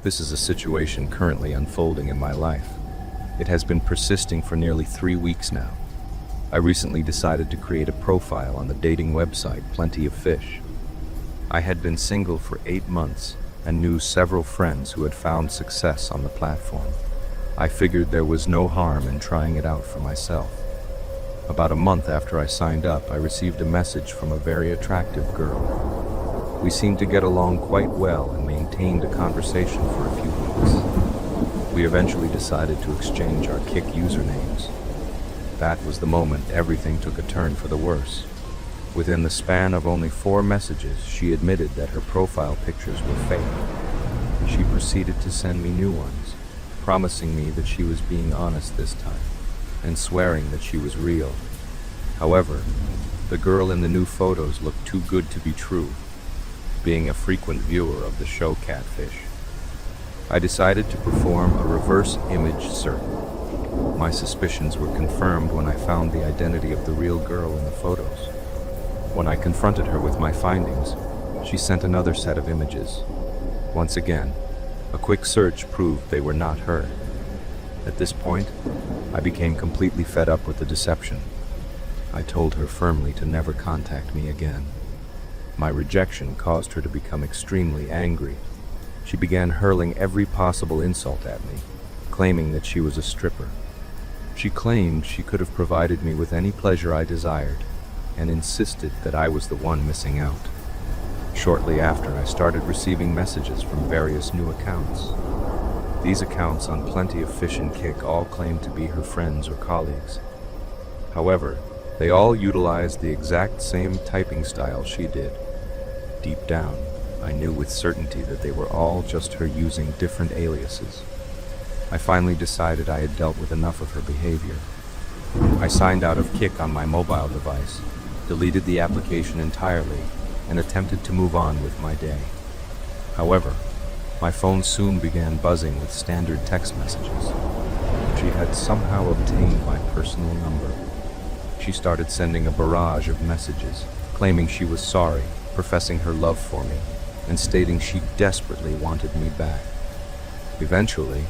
This is a situation currently unfolding in my life. It has been persisting for nearly 3 weeks now. I recently decided to create a profile on the dating website Plenty of Fish. I had been single for 8 months and knew several friends who had found success on the platform. I figured there was no harm in trying it out for myself. About a month after I signed up, I received a message from a very attractive girl. We seemed to get along quite well and maintained a conversation for a few weeks. We eventually decided to exchange our Kik usernames. That was the moment everything took a turn for the worse. Within the span of only 4 messages, she admitted that her profile pictures were fake. She proceeded to send me new ones, promising me that she was being honest this time, and swearing that she was real. However, the girl in the new photos looked too good to be true, being a frequent viewer of the show Catfish. I decided to perform a reverse image search. My suspicions were confirmed when I found the identity of the real girl in the photos. When I confronted her with my findings, she sent another set of images. Once again, a quick search proved they were not her. At this point, I became completely fed up with the deception. I told her firmly to never contact me again. My rejection caused her to become extremely angry. She began hurling every possible insult at me, claiming that she was a stripper. She claimed she could have provided me with any pleasure I desired, and insisted that I was the one missing out. Shortly after, I started receiving messages from various new accounts. These accounts on Plenty of Fish and Kik all claimed to be her friends or colleagues. However, they all utilized the exact same typing style she did. Deep down, I knew with certainty that they were all just her using different aliases. I finally decided I had dealt with enough of her behavior. I signed out of Kik on my mobile device, deleted the application entirely, and attempted to move on with my day. However, my phone soon began buzzing with standard text messages. She had somehow obtained my personal number. She started sending a barrage of messages, claiming she was sorry, professing her love for me, and stating she desperately wanted me back. Eventually,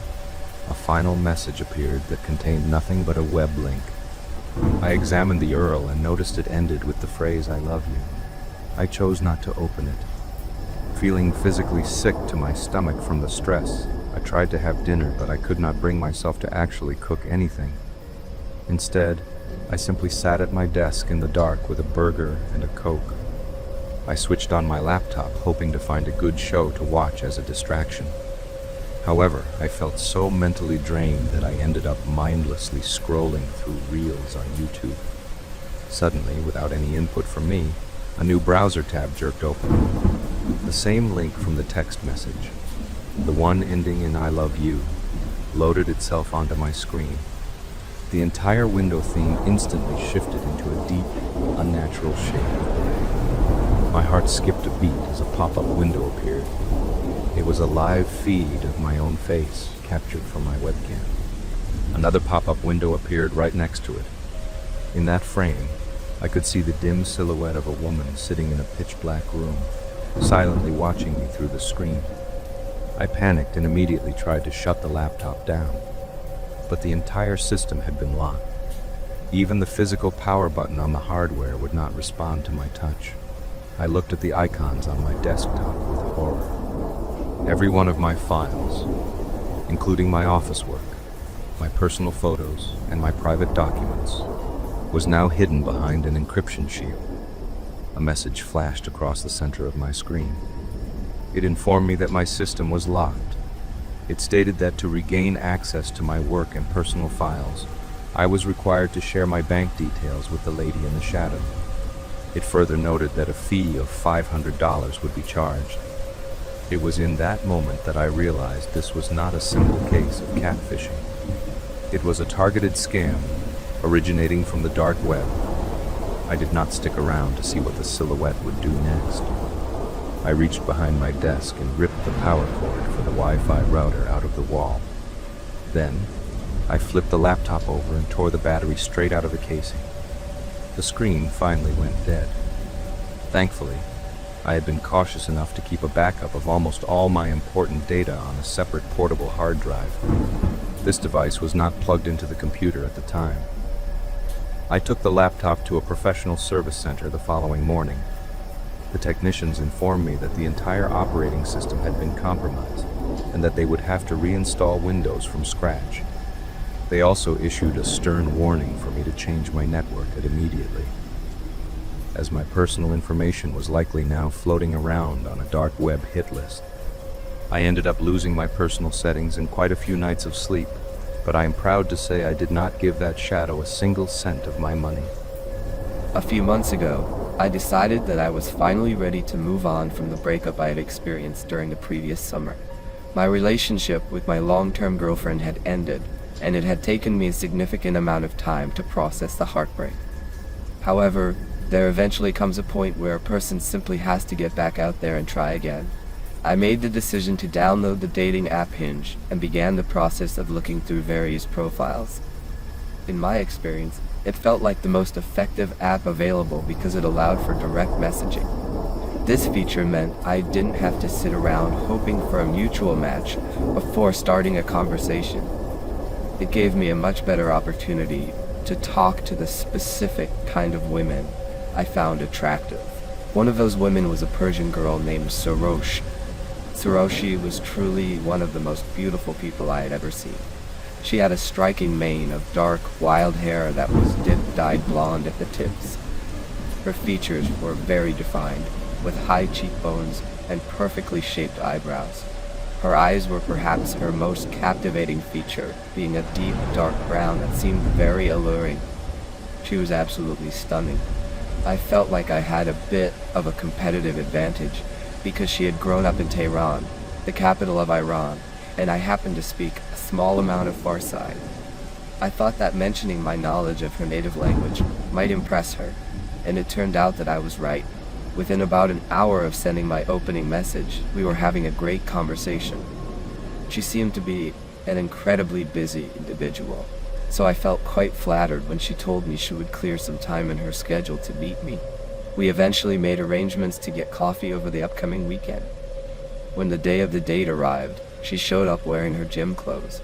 a final message appeared that contained nothing but a web link. I examined the URL and noticed it ended with the phrase, "I love you." I chose not to open it. Feeling physically sick to my stomach from the stress, I tried to have dinner, but I could not bring myself to actually cook anything. Instead, I simply sat at my desk in the dark with a burger and a Coke. I switched on my laptop, hoping to find a good show to watch as a distraction. However, I felt so mentally drained that I ended up mindlessly scrolling through reels on YouTube. Suddenly, without any input from me, a new browser tab jerked open. The same link from the text message, the one ending in "I love you," loaded itself onto my screen. The entire window theme instantly shifted into a deep, unnatural shade. My heart skipped a beat as a pop-up window appeared. It was a live feed of my own face, captured from my webcam. Another pop-up window appeared right next to it. In that frame, I could see the dim silhouette of a woman sitting in a pitch-black room, silently watching me through the screen. I panicked and immediately tried to shut the laptop down, but the entire system had been locked. Even the physical power button on the hardware would not respond to my touch. I looked at the icons on my desktop with horror. Every one of my files, including my office work, my personal photos, and my private documents, was now hidden behind an encryption shield. A message flashed across the center of my screen. It informed me that my system was locked. It stated that to regain access to my work and personal files, I was required to share my bank details with the lady in the shadow. It further noted that a fee of $500 would be charged. It was in that moment that I realized this was not a simple case of catfishing. It was a targeted scam originating from the dark web. I did not stick around to see what the silhouette would do next. I reached behind my desk and ripped the power cord for the Wi-Fi router out of the wall. Then, I flipped the laptop over and tore the battery straight out of the casing. The screen finally went dead. Thankfully, I had been cautious enough to keep a backup of almost all my important data on a separate portable hard drive. This device was not plugged into the computer at the time. I took the laptop to a professional service center the following morning. The technicians informed me that the entire operating system had been compromised and that they would have to reinstall Windows from scratch. They also issued a stern warning for me to change my network immediately, as my personal information was likely now floating around on a dark web hit list. I ended up losing my personal settings and quite a few nights of sleep, but I am proud to say I did not give that shadow a single cent of my money. A few months ago, I decided that I was finally ready to move on from the breakup I had experienced during the previous summer. My relationship with my long-term girlfriend had ended, and it had taken me a significant amount of time to process the heartbreak. However, there eventually comes a point where a person simply has to get back out there and try again. I made the decision to download the dating app Hinge and began the process of looking through various profiles. In my experience, it felt like the most effective app available because it allowed for direct messaging. This feature meant I didn't have to sit around hoping for a mutual match before starting a conversation. It gave me a much better opportunity to talk to the specific kind of women I found attractive. One of those women was a Persian girl named Sarosh. Saroshi was truly one of the most beautiful people I had ever seen. She had a striking mane of dark, wild hair that was dyed blonde at the tips. Her features were very defined, with high cheekbones and perfectly shaped eyebrows. Her eyes were perhaps her most captivating feature, being a deep, dark brown that seemed very alluring. She was absolutely stunning. I felt like I had a bit of a competitive advantage because she had grown up in Tehran, the capital of Iran, and I happened to speak a small amount of Farsi. I thought that mentioning my knowledge of her native language might impress her, and it turned out that I was right. Within about an hour of sending my opening message, we were having a great conversation. She seemed to be an incredibly busy individual, so I felt quite flattered when she told me she would clear some time in her schedule to meet me. We eventually made arrangements to get coffee over the upcoming weekend. When the day of the date arrived, she showed up wearing her gym clothes.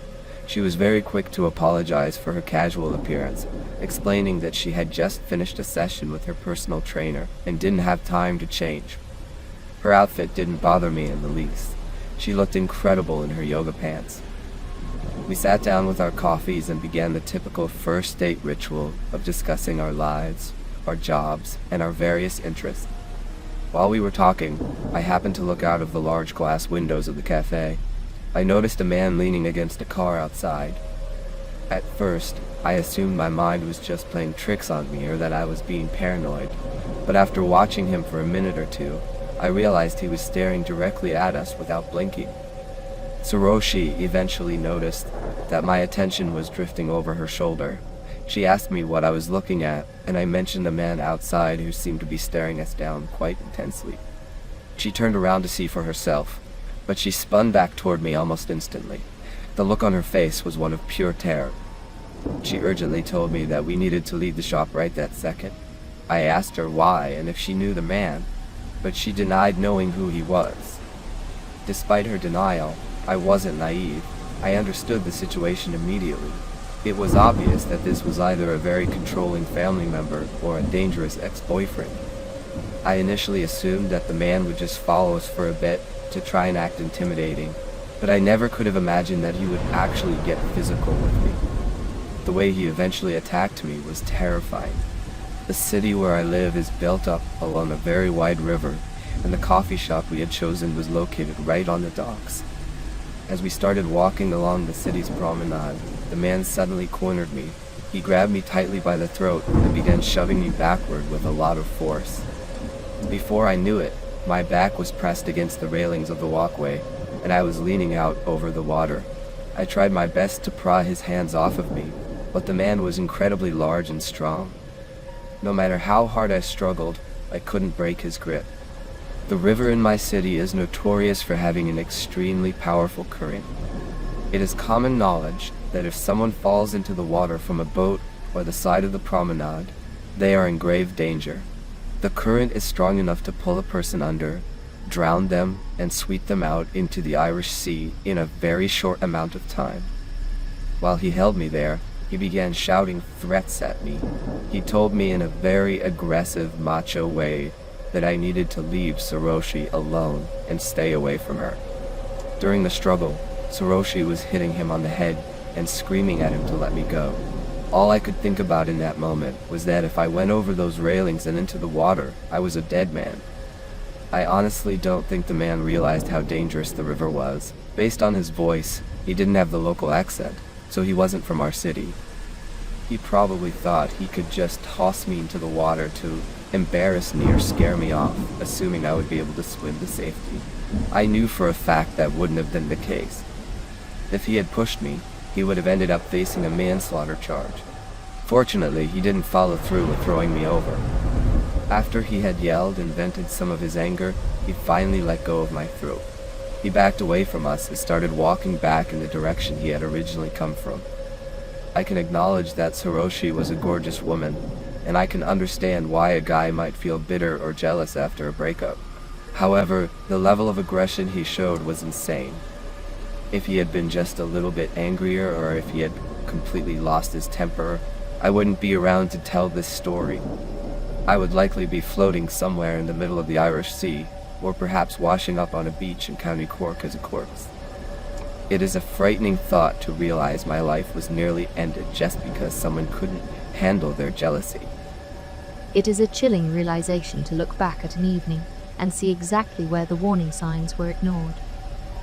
She was very quick to apologize for her casual appearance, explaining that she had just finished a session with her personal trainer and didn't have time to change. Her outfit didn't bother me in the least. She looked incredible in her yoga pants. We sat down with our coffees and began the typical first date ritual of discussing our lives, our jobs, and our various interests. While we were talking, I happened to look out of the large glass windows of the cafe. I noticed a man leaning against a car outside. At first, I assumed my mind was just playing tricks on me or that I was being paranoid, but after watching him for a minute or two, I realized he was staring directly at us without blinking. Saroshi eventually noticed that my attention was drifting over her shoulder. She asked me what I was looking at, and I mentioned a man outside who seemed to be staring us down quite intensely. She turned around to see for herself, but she spun back toward me almost instantly. The look on her face was one of pure terror. She urgently told me that we needed to leave the shop right that second. I asked her why and if she knew the man, but she denied knowing who he was. Despite her denial, I wasn't naive. I understood the situation immediately. It was obvious that this was either a very controlling family member or a dangerous ex-boyfriend. I initially assumed that the man would just follow us for a bit to try and act intimidating, but I never could have imagined that he would actually get physical with me. The way he eventually attacked me was terrifying. The city where I live is built up along a very wide river, and the coffee shop we had chosen was located right on the docks. As we started walking along the city's promenade, the man suddenly cornered me. He grabbed me tightly by the throat and began shoving me backward with a lot of force. Before I knew it, my back was pressed against the railings of the walkway, and I was leaning out over the water. I tried my best to pry his hands off of me, but the man was incredibly large and strong. No matter how hard I struggled, I couldn't break his grip. The river in my city is notorious for having an extremely powerful current. It is common knowledge that if someone falls into the water from a boat or the side of the promenade, they are in grave danger. The current is strong enough to pull a person under, drown them, and sweep them out into the Irish Sea in a very short amount of time. While he held me there, he began shouting threats at me. He told me in a very aggressive, macho way that I needed to leave Saroshi alone and stay away from her. During the struggle, Saroshi was hitting him on the head and screaming at him to let me go. All I could think about in that moment was that if I went over those railings and into the water, I was a dead man. I honestly don't think the man realized how dangerous the river was. Based on his voice, he didn't have the local accent, so he wasn't from our city. He probably thought he could just toss me into the water to embarrass me or scare me off, assuming I would be able to swim to safety. I knew for a fact that wouldn't have been the case. If he had pushed me, he would have ended up facing a manslaughter charge. Fortunately, he didn't follow through with throwing me over. After he had yelled and vented some of his anger, he finally let go of my throat. He backed away from us and started walking back in the direction he had originally come from. I can acknowledge that Saroshi was a gorgeous woman, and I can understand why a guy might feel bitter or jealous after a breakup. However, the level of aggression he showed was insane. If he had been just a little bit angrier, or if he had completely lost his temper, I wouldn't be around to tell this story. I would likely be floating somewhere in the middle of the Irish Sea, or perhaps washing up on a beach in County Cork as a corpse. It is a frightening thought to realize my life was nearly ended just because someone couldn't handle their jealousy. It is a chilling realization to look back at an evening and see exactly where the warning signs were ignored.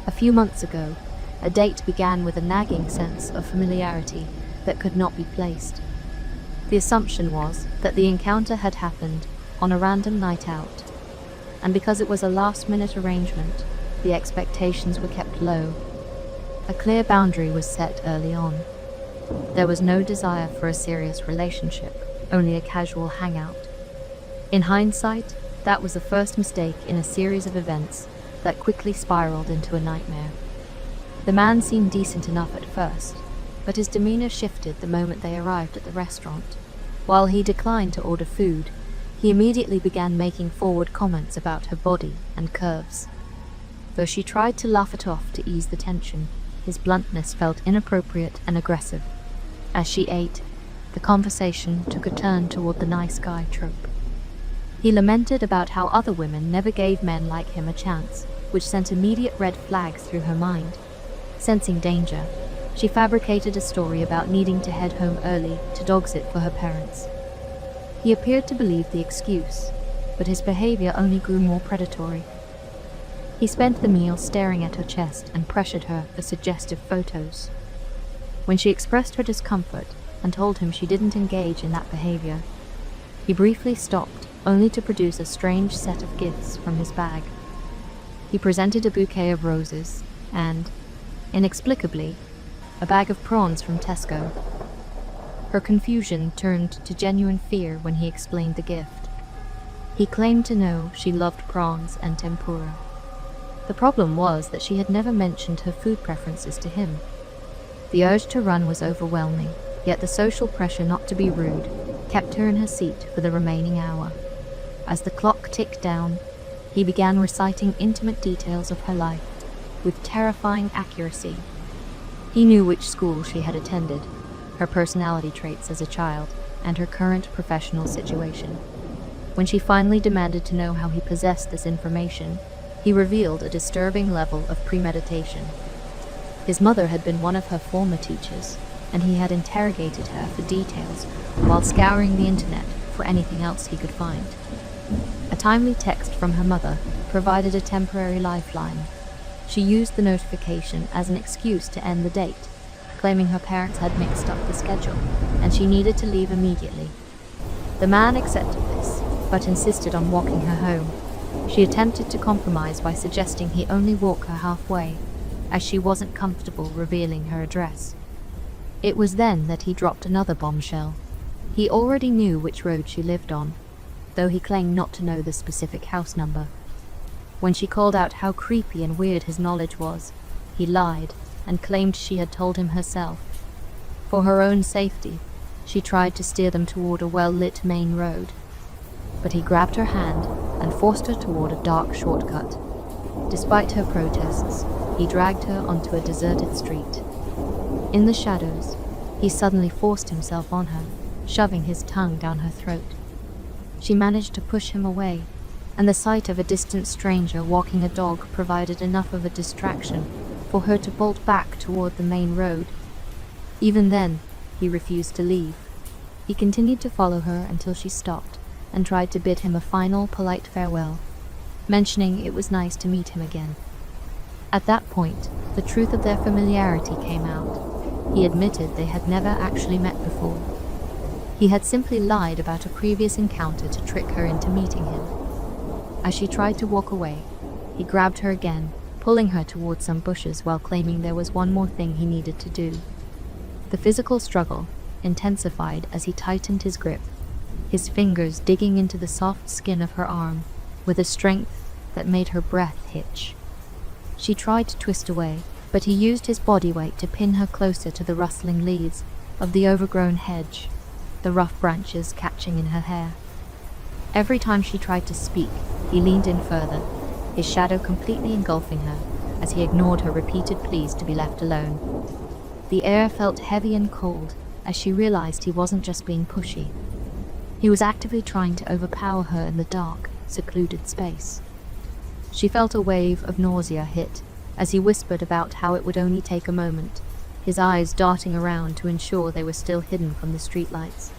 A few months ago, a date began with a nagging sense of familiarity that could not be placed. The assumption was that the encounter had happened on a random night out, and because it was a last-minute arrangement, the expectations were kept low. A clear boundary was set early on. There was no desire for a serious relationship, only a casual hangout. In hindsight, that was the first mistake in a series of events that quickly spiraled into a nightmare. The man seemed decent enough at first, but his demeanor shifted the moment they arrived at the restaurant. While he declined to order food, he immediately began making forward comments about her body and curves. Though she tried to laugh it off to ease the tension, his bluntness felt inappropriate and aggressive. As she ate, the conversation took a turn toward the nice guy trope. He lamented about how other women never gave men like him a chance, which sent immediate red flags through her mind. Sensing danger, she fabricated a story about needing to head home early to dog-sit for her parents. He appeared to believe the excuse, but his behavior only grew more predatory. He spent the meal staring at her chest and pressured her for suggestive photos. When she expressed her discomfort and told him she didn't engage in that behavior, he briefly stopped, only to produce a strange set of gifts from his bag. He presented a bouquet of roses and, inexplicably, a bag of prawns from Tesco. Her confusion turned to genuine fear when he explained the gift. He claimed to know she loved prawns and tempura. The problem was that she had never mentioned her food preferences to him. The urge to run was overwhelming, yet the social pressure not to be rude kept her in her seat for the remaining hour. As the clock ticked down, he began reciting intimate details of her life, with terrifying accuracy. He knew which school she had attended, her personality traits as a child, and her current professional situation. When she finally demanded to know how he possessed this information, he revealed a disturbing level of premeditation. His mother had been one of her former teachers, and he had interrogated her for details while scouring the internet for anything else he could find. A timely text from her mother provided a temporary lifeline. She used the notification as an excuse to end the date, claiming her parents had mixed up the schedule, and she needed to leave immediately. The man accepted this, but insisted on walking her home. She attempted to compromise by suggesting he only walk her halfway, as she wasn't comfortable revealing her address. It was then that he dropped another bombshell. He already knew which road she lived on, though he claimed not to know the specific house number. When she called out how creepy and weird his knowledge was, he lied and claimed she had told him herself. For her own safety, she tried to steer them toward a well-lit main road. but he grabbed her hand and forced her toward a dark shortcut. Despite her protests, he dragged her onto a deserted street. In the shadows, he suddenly forced himself on her, shoving his tongue down her throat. She managed to push him away, and the sight of a distant stranger walking a dog provided enough of a distraction for her to bolt back toward the main road. Even then, he refused to leave. He continued to follow her until she stopped and tried to bid him a final polite farewell, mentioning it was nice to meet him again. At that point, the truth of their familiarity came out. He admitted they had never actually met before. He had simply lied about a previous encounter to trick her into meeting him. As she tried to walk away, he grabbed her again, pulling her towards some bushes while claiming there was one more thing he needed to do. The physical struggle intensified as he tightened his grip, his fingers digging into the soft skin of her arm with a strength that made her breath hitch. She tried to twist away, but he used his body weight to pin her closer to the rustling leaves of the overgrown hedge, the rough branches catching in her hair. Every time she tried to speak, he leaned in further, his shadow completely engulfing her as he ignored her repeated pleas to be left alone. The air felt heavy and cold as she realized he wasn't just being pushy. He was actively trying to overpower her in the dark, secluded space. She felt a wave of nausea hit as he whispered about how it would only take a moment, his eyes darting around to ensure they were still hidden from the streetlights.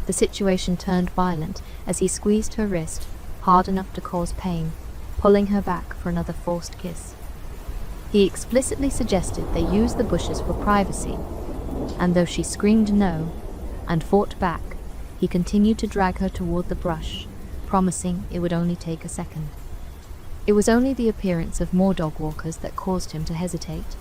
The situation turned violent as he squeezed her wrist hard enough to cause pain, pulling her back for another forced kiss. He explicitly suggested they use the bushes for privacy, and though she screamed no and fought back, he continued to drag her toward the brush, promising it would only take a second. It was only the appearance of more dog walkers that caused him to hesitate.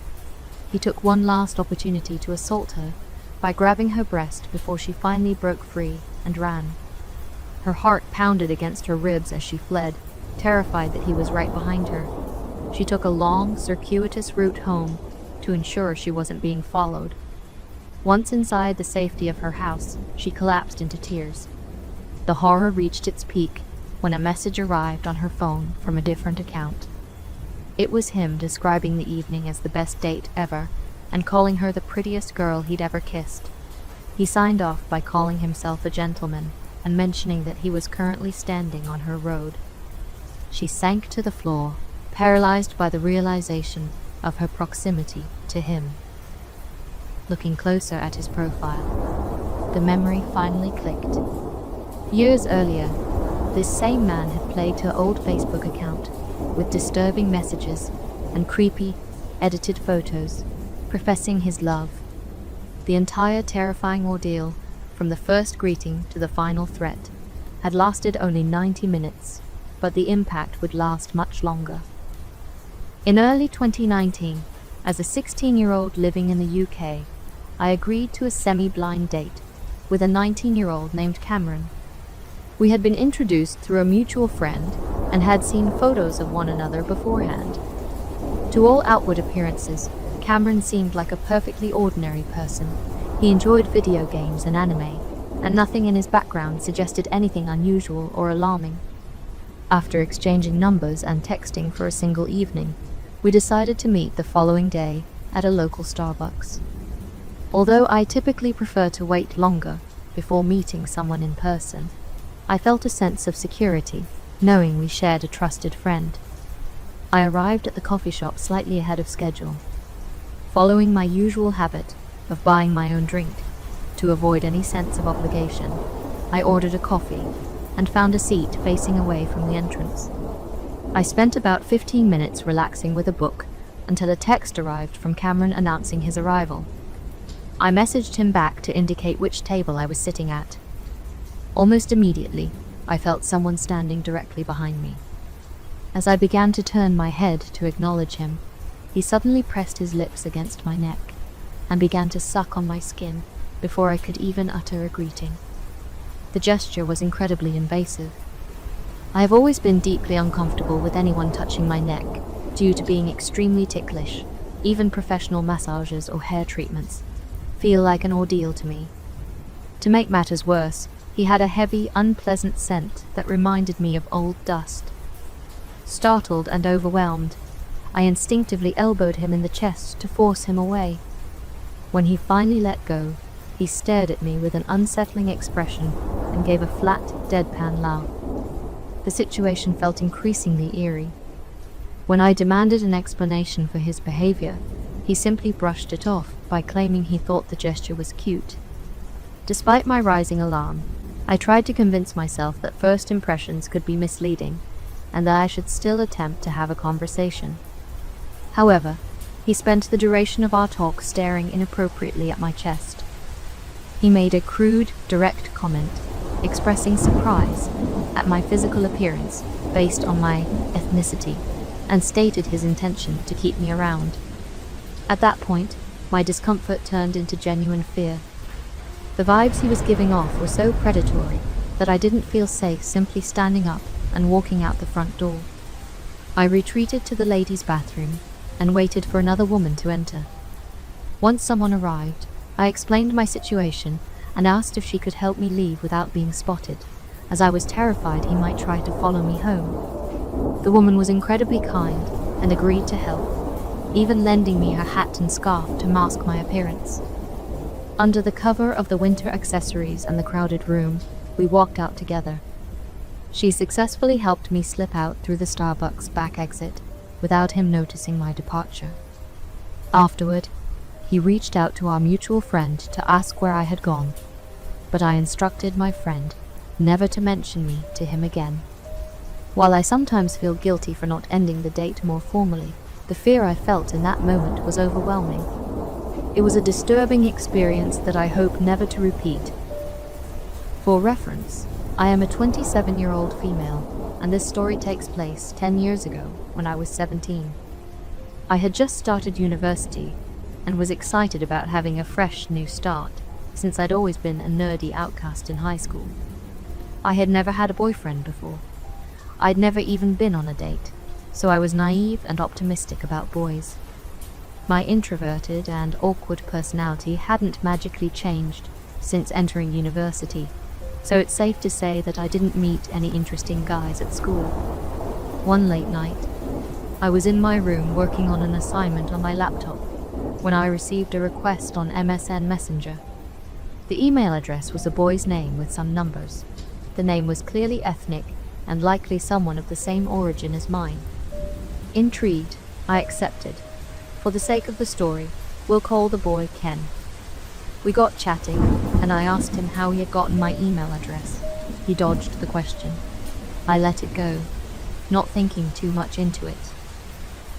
He took one last opportunity to assault her by grabbing her breast before she finally broke free and ran. Her heart pounded against her ribs as she fled, terrified that he was right behind her. She took a long, circuitous route home to ensure she wasn't being followed. Once inside the safety of her house, she collapsed into tears. The horror reached its peak when a message arrived on her phone from a different account. It was him describing the evening as the best date ever and calling her the prettiest girl he'd ever kissed. He signed off by calling himself a gentleman and mentioning that he was currently standing on her road. She sank to the floor, paralyzed by the realization of her proximity to him. Looking closer at his profile, the memory finally clicked. Years earlier, this same man had plagued her old Facebook account with disturbing messages and creepy, edited photos, professing his love. The entire terrifying ordeal, from the first greeting to the final threat, had lasted only 90 minutes, but the impact would last much longer. In early 2019, as a 16-year-old living in the UK, I agreed to a semi-blind date with a 19-year-old named Cameron. We had been introduced through a mutual friend and had seen photos of one another beforehand. To all outward appearances, Cameron seemed like a perfectly ordinary person. He enjoyed video games and anime, and nothing in his background suggested anything unusual or alarming. After exchanging numbers and texting for a single evening, we decided to meet the following day at a local Starbucks. Although I typically prefer to wait longer before meeting someone in person, I felt a sense of security, knowing we shared a trusted friend. I arrived at the coffee shop slightly ahead of schedule. Following my usual habit of buying my own drink, to avoid any sense of obligation, I ordered a coffee and found a seat facing away from the entrance. I spent about 15 minutes relaxing with a book until a text arrived from Cameron announcing his arrival. I messaged him back to indicate which table I was sitting at. Almost immediately, I felt someone standing directly behind me. As I began to turn my head to acknowledge him, he suddenly pressed his lips against my neck and began to suck on my skin before I could even utter a greeting. The gesture was incredibly invasive. I have always been deeply uncomfortable with anyone touching my neck due to being extremely ticklish. Even professional massages or hair treatments feel like an ordeal to me. To make matters worse, He had a heavy, unpleasant scent that reminded me of old dust. Startled and overwhelmed, I instinctively elbowed him in the chest to force him away. When he finally let go, he stared at me with an unsettling expression and gave a flat, deadpan laugh. The situation felt increasingly eerie. When I demanded an explanation for his behavior, he simply brushed it off by claiming he thought the gesture was cute. Despite my rising alarm, I tried to convince myself that first impressions could be misleading and that I should still attempt to have a conversation. However, he spent the duration of our talk staring inappropriately at my chest. He made a crude, direct comment, expressing surprise at my physical appearance based on my ethnicity, and stated his intention to keep me around. At that point, my discomfort turned into genuine fear. The vibes he was giving off were so predatory that I didn't feel safe simply standing up and walking out the front door. I retreated to the ladies' bathroom and waited for another woman to enter. Once someone arrived, I explained my situation and asked if she could help me leave without being spotted, as I was terrified he might try to follow me home. The woman was incredibly kind and agreed to help, even lending me her hat and scarf to mask my appearance. Under the cover of the winter accessories and the crowded room, we walked out together. She successfully helped me slip out through the Starbucks back exit without him noticing my departure. Afterward, he reached out to our mutual friend to ask where I had gone, but I instructed my friend never to mention me to him again. While I sometimes feel guilty for not ending the date more formally, the fear I felt in that moment was overwhelming. It was a disturbing experience that I hope never to repeat. For reference, I am a 27-year-old female, and this story takes place 10 years ago when I was 17. I had just started university and was excited about having a fresh new start, since I'd always been a nerdy outcast in high school. I had never had a boyfriend before. I'd never even been on a date, so I was naive and optimistic about boys. My introverted and awkward personality hadn't magically changed since entering university, so it's safe to say that I didn't meet any interesting guys at school. One late night, I was in my room working on an assignment on my laptop when I received a request on MSN Messenger. The email address was a boy's name with some numbers. The name was clearly ethnic and likely someone of the same origin as mine. Intrigued, I accepted. For the sake of the story, we'll call the boy Ken. We got chatting, and I asked him how he had gotten my email address. He dodged the question. I let it go, not thinking too much into it.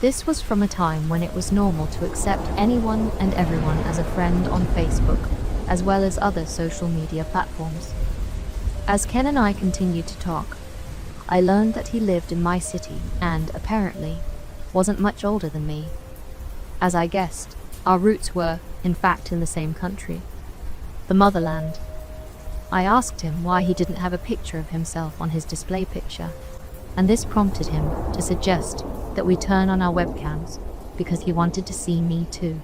This was from a time when it was normal to accept anyone and everyone as a friend on Facebook, as well as other social media platforms. As Ken and I continued to talk, I learned that he lived in my city and, apparently, wasn't much older than me. As I guessed, our roots were, in fact, in the same country, the motherland. I asked him why he didn't have a picture of himself on his display picture, and this prompted him to suggest that we turn on our webcams because he wanted to see me too.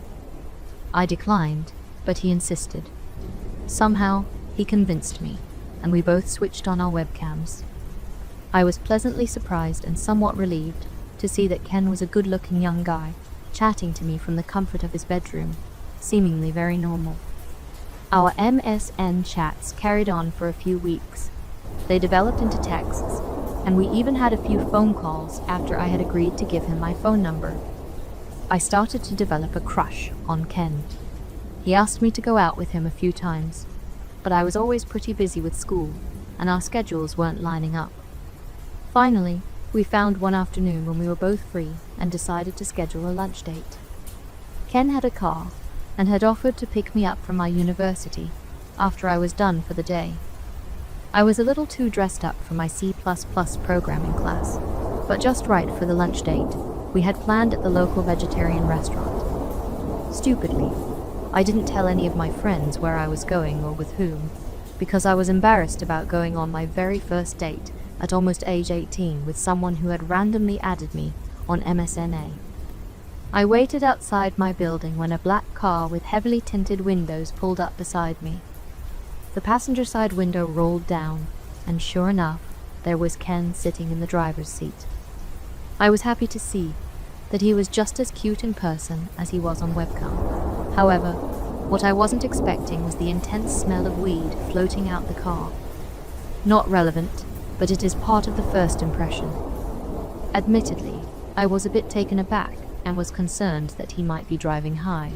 I declined, but he insisted. Somehow, he convinced me, and we both switched on our webcams. I was pleasantly surprised and somewhat relieved to see that Ken was a good-looking young guy, chatting to me from the comfort of his bedroom, seemingly very normal. Our MSN chats carried on for a few weeks. They developed into texts, and we even had a few phone calls after I had agreed to give him my phone number. I started to develop a crush on Ken. He asked me to go out with him a few times, but I was always pretty busy with school, and our schedules weren't lining up. Finally, we found one afternoon when we were both free and decided to schedule a lunch date. Ken had a car and had offered to pick me up from my university after I was done for the day. I was a little too dressed up for my C++ programming class, but just right for the lunch date we had planned at the local vegetarian restaurant. Stupidly, I didn't tell any of my friends where I was going or with whom, because I was embarrassed about going on my very first date at almost age 18 with someone who had randomly added me on MSNA. I waited outside my building when a black car with heavily tinted windows pulled up beside me. The passenger side window rolled down, and sure enough, there was Ken sitting in the driver's seat. I was happy to see that he was just as cute in person as he was on webcam. However, what I wasn't expecting was the intense smell of weed floating out the car. Not relevant, but it is part of the first impression. Admittedly, I was a bit taken aback and was concerned that he might be driving high.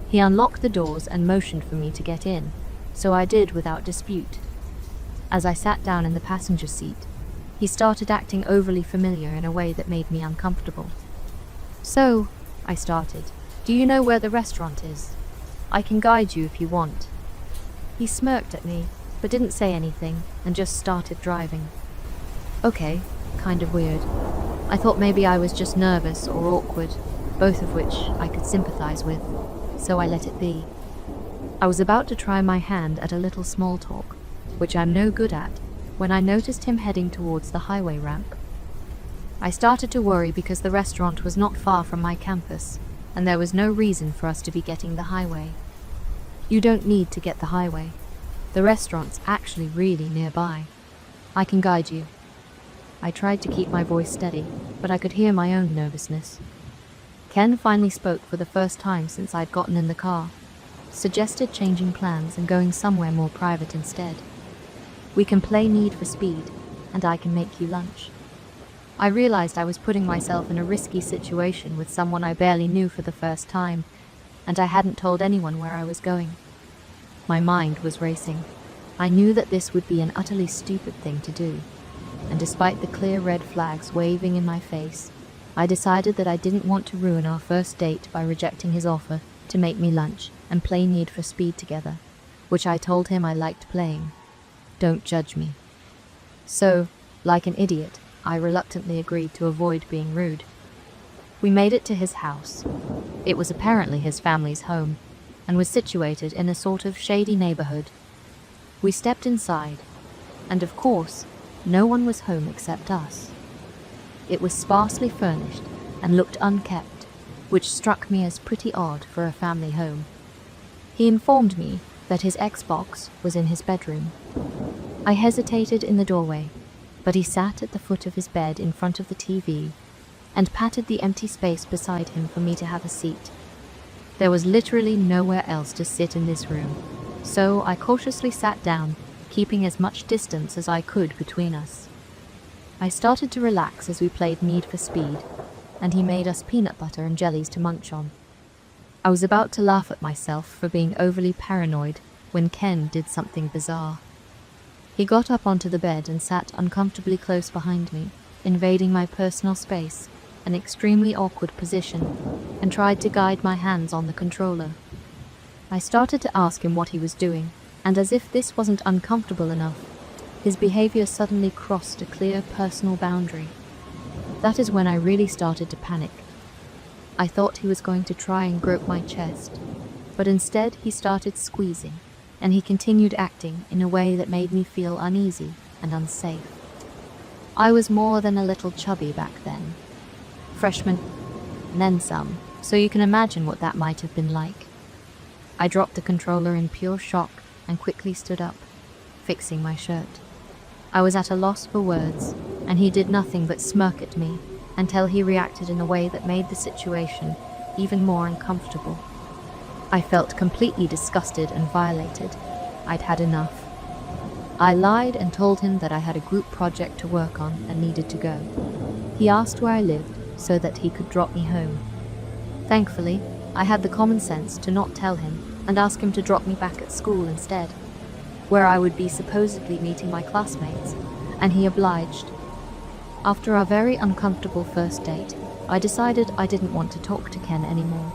He unlocked the doors and motioned for me to get in, so I did without dispute. As I sat down in the passenger seat, he started acting overly familiar in a way that made me uncomfortable. "So," I started, "do you know where the restaurant is? I can guide you if you want." He smirked at me, but didn't say anything, and just started driving. Okay, kind of weird. I thought maybe I was just nervous or awkward, both of which I could sympathize with, so I let it be. I was about to try my hand at a little small talk, which I'm no good at, when I noticed him heading towards the highway ramp. I started to worry because the restaurant was not far from my campus, and there was no reason for us to be getting the highway. You don't need to get the highway. The restaurant's actually really nearby. I can guide you. I tried to keep my voice steady, but I could hear my own nervousness. Ken finally spoke for the first time since I'd gotten in the car, suggested changing plans and going somewhere more private instead. We can play Need for Speed, and I can make you lunch. I realized I was putting myself in a risky situation with someone I barely knew for the first time, and I hadn't told anyone where I was going. My mind was racing. I knew that this would be an utterly stupid thing to do, and despite the clear red flags waving in my face, I decided that I didn't want to ruin our first date by rejecting his offer to make me lunch and play Need for Speed together, which I told him I liked playing. Don't judge me. So, like an idiot, I reluctantly agreed to avoid being rude. We made it to his house. It was apparently his family's home, and was situated in a sort of shady neighborhood. We stepped inside, and of course, no one was home except us. It was sparsely furnished and looked unkept, which struck me as pretty odd for a family home. He informed me that his Xbox was in his bedroom. I hesitated in the doorway, but he sat at the foot of his bed in front of the TV and patted the empty space beside him for me to have a seat. There was literally nowhere else to sit in this room, so I cautiously sat down, keeping as much distance as I could between us. I started to relax as we played Need for Speed, and he made us peanut butter and jellies to munch on. I was about to laugh at myself for being overly paranoid when Ken did something bizarre. He got up onto the bed and sat uncomfortably close behind me, invading my personal space, an extremely awkward position, and tried to guide my hands on the controller. I started to ask him what he was doing, and as if this wasn't uncomfortable enough, his behavior suddenly crossed a clear personal boundary. That is when I really started to panic. I thought he was going to try and grope my chest, but instead he started squeezing, and he continued acting in a way that made me feel uneasy and unsafe. I was more than a little chubby back then. Freshman, and then some, so you can imagine what that might have been like. I dropped the controller in pure shock and quickly stood up, fixing my shirt. I was at a loss for words, and he did nothing but smirk at me until he reacted in a way that made the situation even more uncomfortable. I felt completely disgusted and violated. I'd had enough. I lied and told him that I had a group project to work on and needed to go. He asked where I lived so that he could drop me home. Thankfully, I had the common sense to not tell him and ask him to drop me back at school instead, where I would be supposedly meeting my classmates, and he obliged. After our very uncomfortable first date, I decided I didn't want to talk to Ken anymore.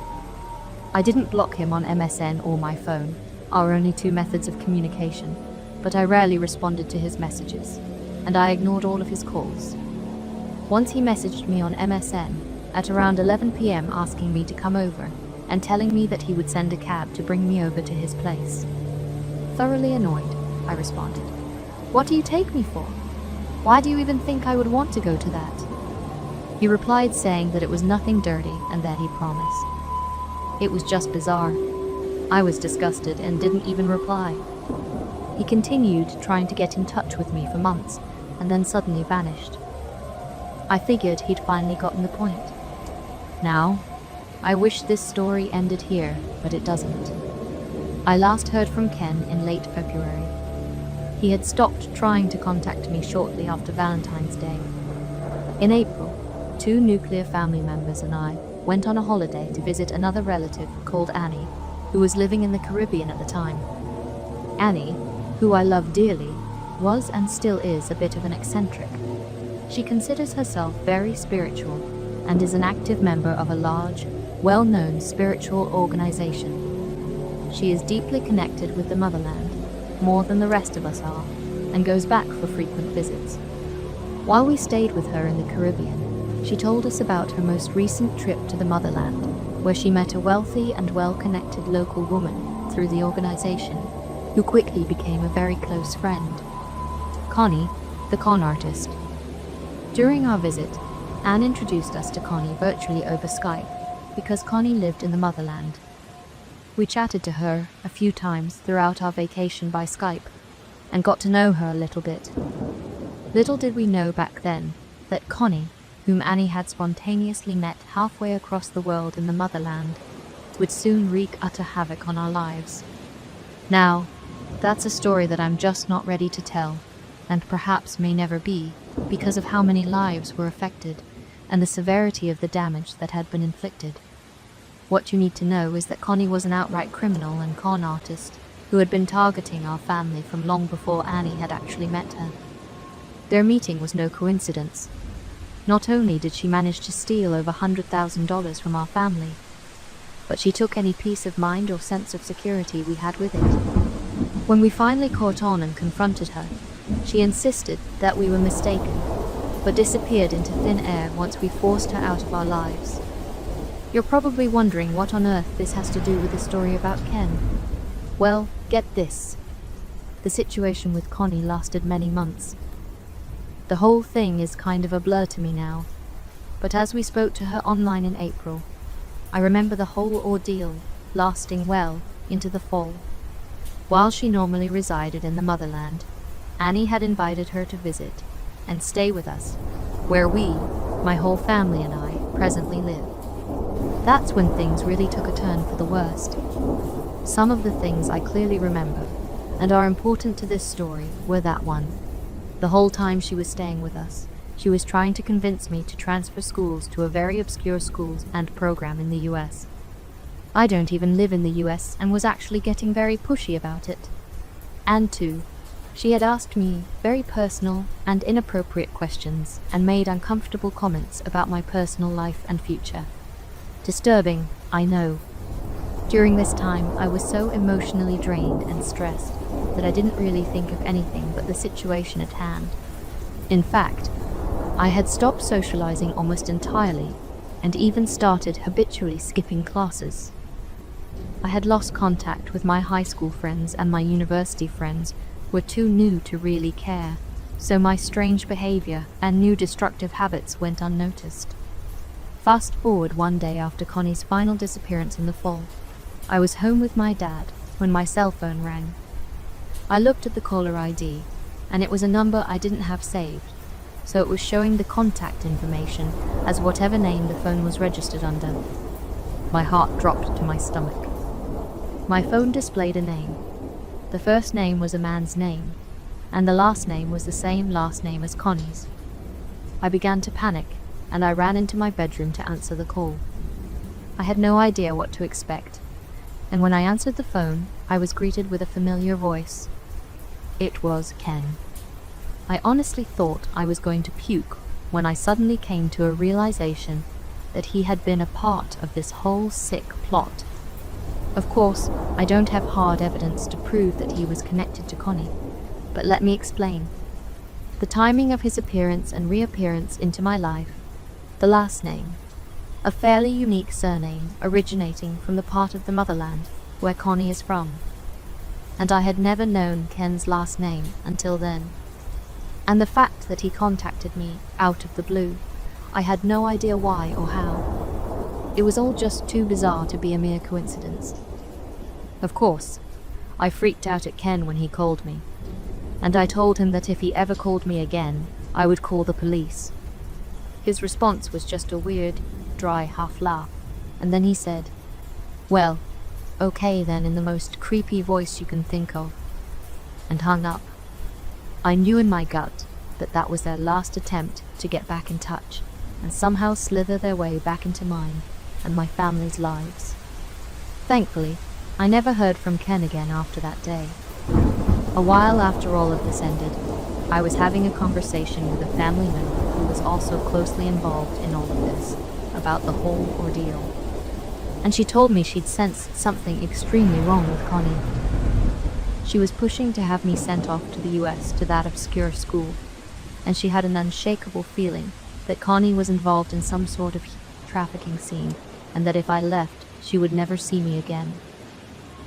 I didn't block him on MSN or my phone, our only two methods of communication, but I rarely responded to his messages, and I ignored all of his calls. Once he messaged me on MSN at around 11 p.m. asking me to come over and telling me that he would send a cab to bring me over to his place. Thoroughly annoyed, I responded. "What do you take me for? Why do you even think I would want to go to that?" He replied saying that it was nothing dirty and that he promised. It was just bizarre. I was disgusted and didn't even reply. He continued trying to get in touch with me for months and then suddenly vanished. I figured he'd finally gotten the point. Now, I wish this story ended here, but it doesn't. I last heard from Ken in late February. He had stopped trying to contact me shortly after Valentine's Day. In April, 2 nuclear family members and I went on a holiday to visit another relative called Annie, who was living in the Caribbean at the time. Annie, who I love dearly, was and still is a bit of an eccentric. She considers herself very spiritual and is an active member of a large, well-known spiritual organization. She is deeply connected with the motherland, more than the rest of us are, and goes back for frequent visits. While we stayed with her in the Caribbean, she told us about her most recent trip to the motherland, where she met a wealthy and well-connected local woman through the organization, who quickly became a very close friend. Connie, the con artist. During our visit, Anne introduced us to Connie virtually over Skype, because Connie lived in the motherland. We chatted to her a few times throughout our vacation by Skype, and got to know her a little bit. Little did we know back then that Connie, whom Annie had spontaneously met halfway across the world in the motherland, would soon wreak utter havoc on our lives. Now, that's a story that I'm just not ready to tell, and perhaps may never be, because of how many lives were affected and the severity of the damage that had been inflicted. What you need to know is that Connie was an outright criminal and con artist who had been targeting our family from long before Annie had actually met her. Their meeting was no coincidence. Not only did she manage to steal over $100,000 from our family, but she took any peace of mind or sense of security we had with it. When we finally caught on and confronted her, she insisted that we were mistaken, but disappeared into thin air once we forced her out of our lives. You're probably wondering what on earth this has to do with the story about Ken. Well, get this. The situation with Connie lasted many months. The whole thing is kind of a blur to me now, but as we spoke to her online in April, I remember the whole ordeal lasting well into the fall. While she normally resided in the motherland, Annie had invited her to visit and stay with us, where we, my whole family and I, presently live. That's when things really took a turn for the worst. Some of the things I clearly remember, and are important to this story, were that one. The whole time she was staying with us, she was trying to convince me to transfer schools to a very obscure school and program in the US. I don't even live in the US and was actually getting very pushy about it. And 2, she had asked me very personal and inappropriate questions and made uncomfortable comments about my personal life and future. Disturbing, I know. During this time, I was so emotionally drained and stressed that I didn't really think of anything but the situation at hand. In fact, I had stopped socializing almost entirely and even started habitually skipping classes. I had lost contact with my high school friends, and my university friends were too new to really care, so my strange behavior and new destructive habits went unnoticed. Fast forward one day after Connie's final disappearance in the fall. I was home with my dad when my cell phone rang. I looked at the caller ID, and it was a number I didn't have saved, so it was showing the contact information as whatever name the phone was registered under. My heart dropped to my stomach. My phone displayed a name. The first name was a man's name, and the last name was the same last name as Connie's. I began to panic, and I ran into my bedroom to answer the call. I had no idea what to expect, and when I answered the phone, I was greeted with a familiar voice. It was Ken. I honestly thought I was going to puke when I suddenly came to a realization that he had been a part of this whole sick plot. Of course, I don't have hard evidence to prove that he was connected to Connie, but let me explain. The timing of his appearance and reappearance into my life, the last name, a fairly unique surname originating from the part of the motherland where Connie is from, and I had never known Ken's last name until then. And the fact that he contacted me out of the blue, I had no idea why or how. It was all just too bizarre to be a mere coincidence. Of course, I freaked out at Ken when he called me, and I told him that if he ever called me again, I would call the police. His response was just a weird, dry half laugh, and then he said, "Well, okay then," in the most creepy voice you can think of, and hung up. I knew in my gut that that was their last attempt to get back in touch and somehow slither their way back into mine and my family's lives. Thankfully, I never heard from Ken again after that day. A while after all of this ended, I was having a conversation with a family member who was also closely involved in all of this, about the whole ordeal. And she told me she'd sensed something extremely wrong with Connie. She was pushing to have me sent off to the US to that obscure school, and she had an unshakable feeling that Connie was involved in some sort of trafficking scene, and that if I left, she would never see me again.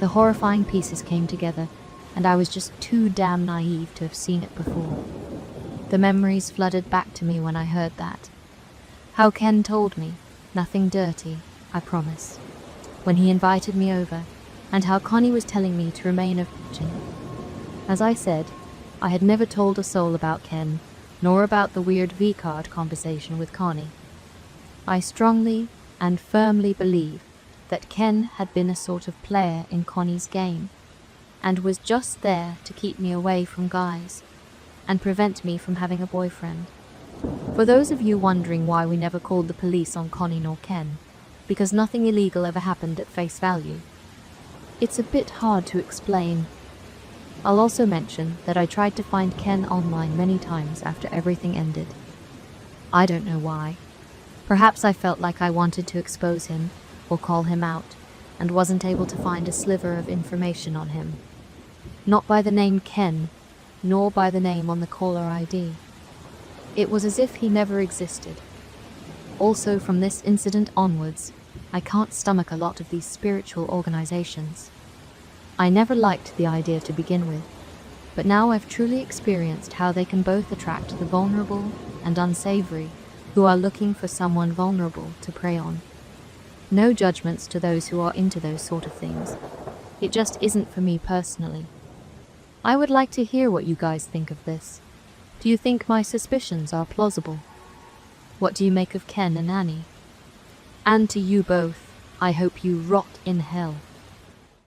The horrifying pieces came together, and I was just too damn naive to have seen it before. The memories flooded back to me when I heard that. How Ken told me, nothing dirty, I promise, when he invited me over, and how Connie was telling me to remain a virgin. As I said, I had never told a soul about Ken, nor about the weird V-card conversation with Connie. I strongly and firmly believe that Ken had been a sort of player in Connie's game, and was just there to keep me away from guys, and prevent me from having a boyfriend. For those of you wondering why we never called the police on Connie nor Ken, because nothing illegal ever happened at face value. It's a bit hard to explain. I'll also mention that I tried to find Ken online many times after everything ended. I don't know why. Perhaps I felt like I wanted to expose him or call him out, and wasn't able to find a sliver of information on him. Not by the name Ken, nor by the name on the caller ID. It was as if he never existed. Also, from this incident onwards, I can't stomach a lot of these spiritual organizations. I never liked the idea to begin with, but now I've truly experienced how they can both attract the vulnerable and unsavory who are looking for someone vulnerable to prey on. No judgments to those who are into those sort of things. It just isn't for me personally. I would like to hear what you guys think of this. Do you think my suspicions are plausible? What do you make of Ken and Annie? And to you both, I hope you rot in hell.